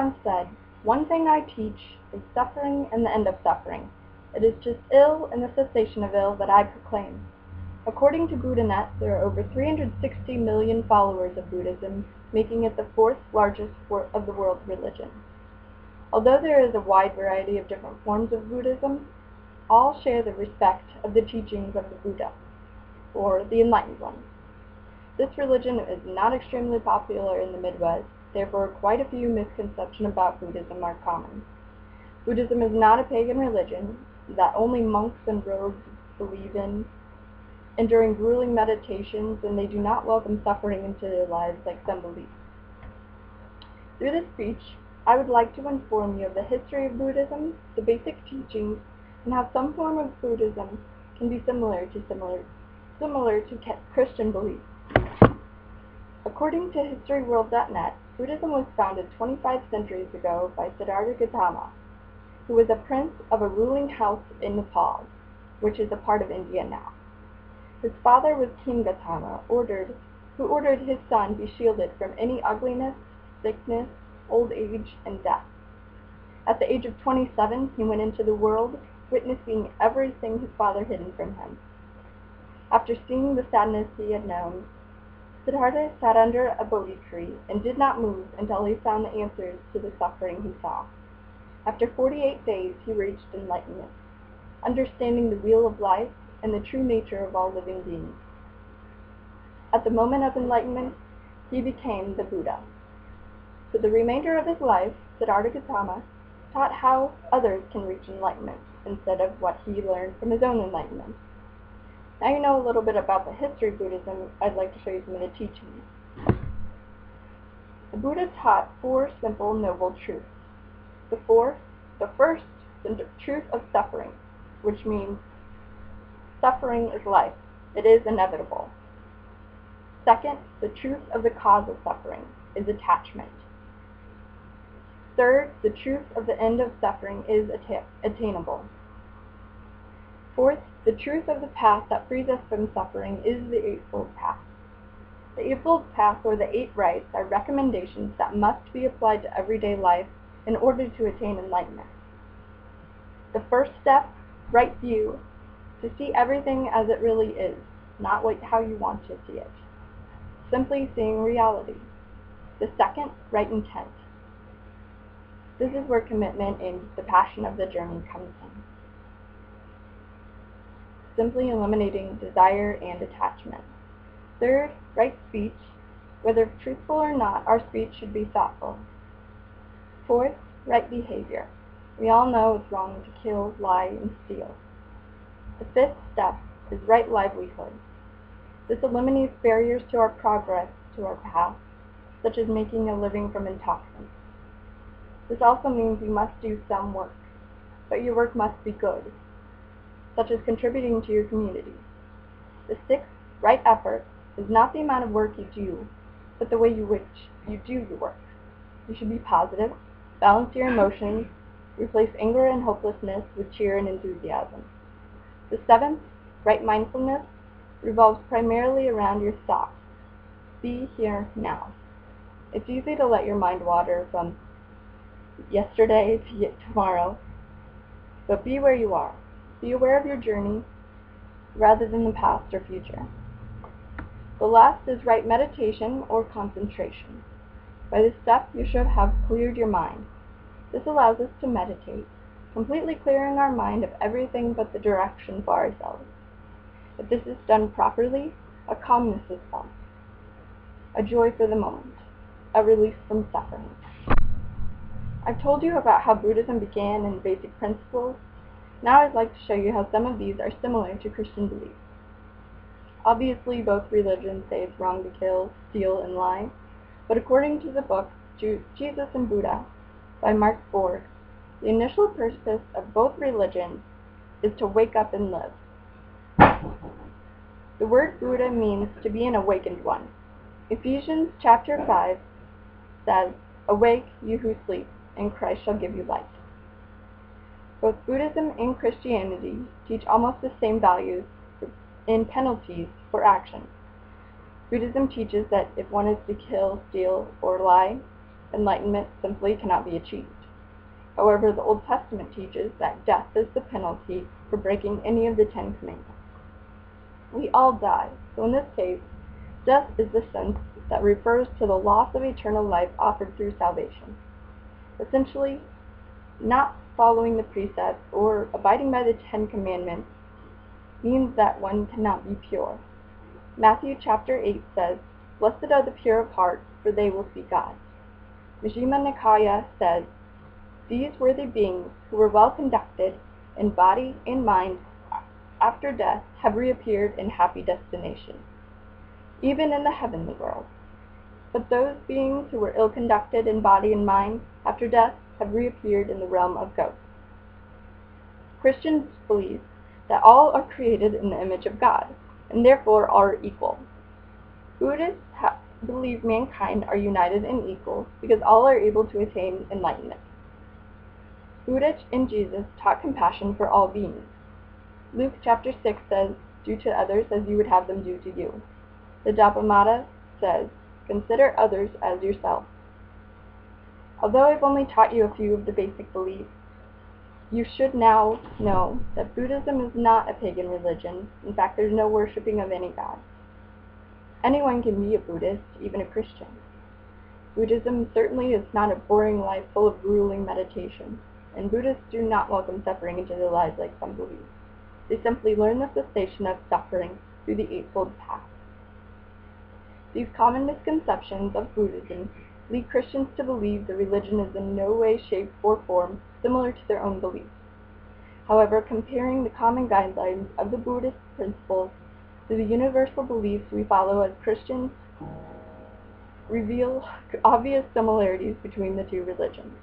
once said, "One thing I teach is suffering and the end of suffering. It is just ill and the cessation of ill that I proclaim." According to BuddhaNet, there are over 360 million followers of Buddhism, making it the fourth largest of the world's religions. Although there is a wide variety of different forms of Buddhism, all share the respect of the teachings of the Buddha, or the Enlightened One. This religion is not extremely popular in the Midwest, therefore quite a few misconceptions about Buddhism are common. Buddhism is not a pagan religion that only monks and rogues believe in, enduring grueling meditations, and they do not welcome suffering into their lives like some believe. Through this speech, I would like to inform you of the history of Buddhism, the basic teachings, and how some form of Buddhism can be similar to Christian beliefs. According to HistoryWorld.net, Buddhism was founded 25 centuries ago by Siddhartha Gautama, who was a prince of a ruling house in Nepal, which is a part of India now. His father was King Gautama, who ordered his son be shielded from any ugliness, sickness, old age, and death. At the age of 27, he went into the world, witnessing everything his father hidden from him. After seeing the sadness he had known, Siddhartha sat under a Bodhi tree and did not move until he found the answers to the suffering he saw. After 48 days, he reached enlightenment, understanding the wheel of life and the true nature of all living beings. At the moment of enlightenment, he became the Buddha. For the remainder of his life, Siddhartha Gautama taught how others can reach enlightenment instead of what he learned from his own enlightenment. Now you know a little bit about the history of Buddhism, I'd like to show you some of the teachings. The Buddha taught 4 simple, noble truths. The first, the truth of suffering, which means suffering is life. It is inevitable. Second, the truth of the cause of suffering is attachment. Third, the truth of the end of suffering is attainable. Fourth, the truth of the path that frees us from suffering is the Eightfold Path. The Eightfold Path, or the 8 rights, are recommendations that must be applied to everyday life in order to attain enlightenment. The first step, right view, to see everything as it really is, not how you want to see it. Simply seeing reality. The second, right intent. This is where commitment and the passion of the journey comes in. Simply eliminating desire and attachment. Third, right speech. Whether truthful or not, our speech should be thoughtful. Fourth, right behavior. We all know it's wrong to kill, lie, and steal. The fifth step is right livelihood. This eliminates barriers to our progress, to our path, such as making a living from intoxicants. This also means you must do some work, but your work must be good, such as contributing to your community. The sixth, right effort, is not the amount of work you do, but the way in which you do your work. You should be positive, balance your emotions, replace anger and hopelessness with cheer and enthusiasm. The seventh, right mindfulness, revolves primarily around your thoughts. Be here now. It's easy to let your mind wander from yesterday to tomorrow, but be where you are. Be aware of your journey rather than the past or future. The last is right meditation or concentration. By this step, you should have cleared your mind. This allows us to meditate, completely clearing our mind of everything but the direction for ourselves. If this is done properly, a calmness is felt, a joy for the moment, a release from suffering. I've told you about how Buddhism began and basic principles. Now I'd like to show you how some of these are similar to Christian beliefs. Obviously, both religions say it's wrong to kill, steal, and lie, but according to the book Jesus and Buddha by Mark Ford, the initial purpose of both religions is to wake up and live. The word Buddha means to be an awakened one. Ephesians chapter 5 says, "Awake, you who sleep, and Christ shall give you light." Both Buddhism and Christianity teach almost the same values and penalties for action. Buddhism teaches that if one is to kill, steal, or lie, enlightenment simply cannot be achieved. However, the Old Testament teaches that death is the penalty for breaking any of the 10 Commandments. We all die, so in this case, death is the sense that refers to the loss of eternal life offered through salvation. Essentially, not following the precepts or abiding by the 10 Commandments means that one cannot be pure. Matthew chapter 8 says, "Blessed are the pure of heart, for they will see God." Majjhima Nikaya says, "These worthy beings who were well conducted in body and mind after death have reappeared in happy destination, even in the heavenly world. But those beings who were ill conducted in body and mind after death have reappeared in the realm of ghosts." Christians believe that all are created in the image of God, and therefore are equal. Buddhists believe mankind are united and equal because all are able to attain enlightenment. Buddha and Jesus taught compassion for all beings. Luke chapter 6 says, "Do to others as you would have them do to you." The Dhammapada says, "Consider others as yourself." Although I've only taught you a few of the basic beliefs, you should now know that Buddhism is not a pagan religion. In fact, there's no worshipping of any god. Anyone can be a Buddhist, even a Christian. Buddhism certainly is not a boring life full of grueling meditation, and Buddhists do not welcome suffering into their lives like some believe. They simply learn the cessation of suffering through the Eightfold Path. These common misconceptions of Buddhism lead Christians to believe the religion is in no way, shape, or form similar to their own beliefs. However, comparing the common guidelines of the Buddhist principles to the universal beliefs we follow as Christians reveal obvious similarities between the two religions.